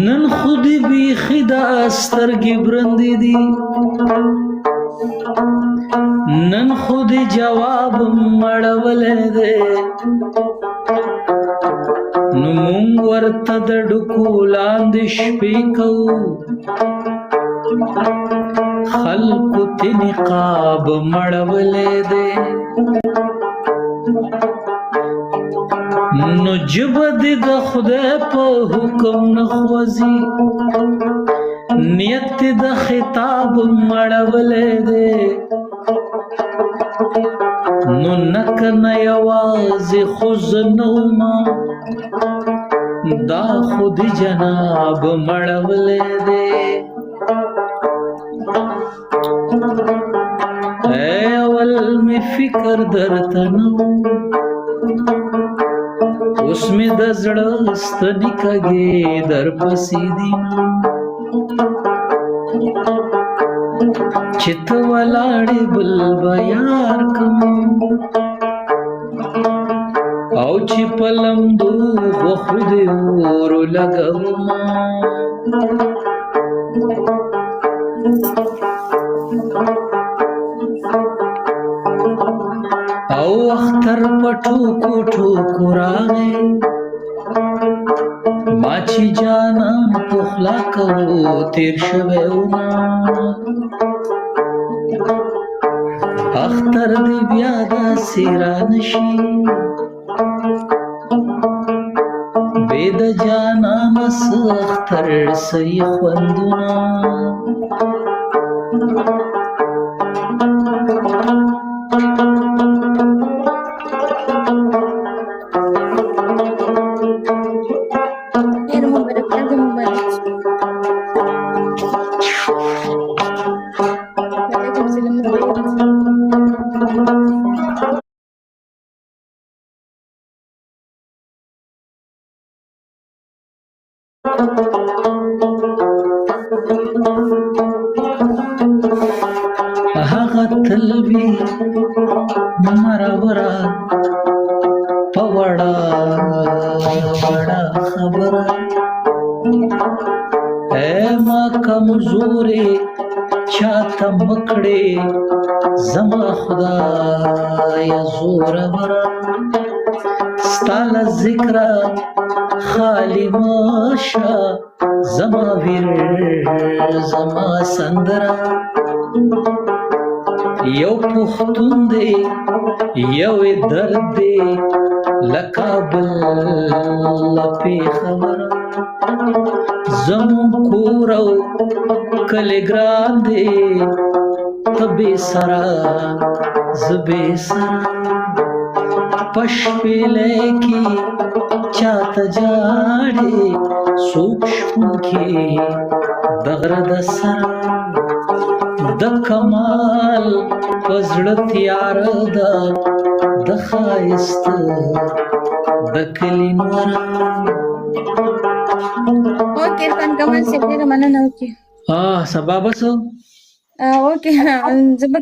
نن خودی بیخی دا سترگی برندی دی، نن خودی جواب مړولې دی، نو مونږ ورته د ډکو لاندې شپې کوو، خلکو ته نقاب مړولې دی. نو جبه دې د خدای په حکم نه خوځي، نیت د خطاب مړولې دی. نو نکنه یوازې خو زه نه ومه، دا خو د جناب مړولې دی. اول می فکر درته نه و، اوس می د زړه ستنې کږې درپسې دي، چې ته ولاړې بل به یار کم، او چې په لمدو غوښو دې اور لګومه. او اختر په ټوکو ټوکو راغی، ما چې جانان په خوله کوو تېر شوی ومه. اختر دې بیا داسې رانشي، بې د جانانه څه اختر څه خوندونه. هغه تل وي مرور په وړه خبره، اے ما کمزورې چاته مکړې زما خدایه زوروره. ستا له ذکره خالي ماشه زما ویر زما سندره. یو پښتون دی یو درد دی لکه بل پېښوره. زمون کور او کلی ګران دی، ته بې سره زه بې سره. په شپېلۍ کې چاته جاړې څوک شپون کې د غره د سره. د کمال په زړه تیاره ده د ښایست د کلي نوره. اوکې فن کمال صاحب ډېره مننه. اوکې سبا به څه اوکې زه به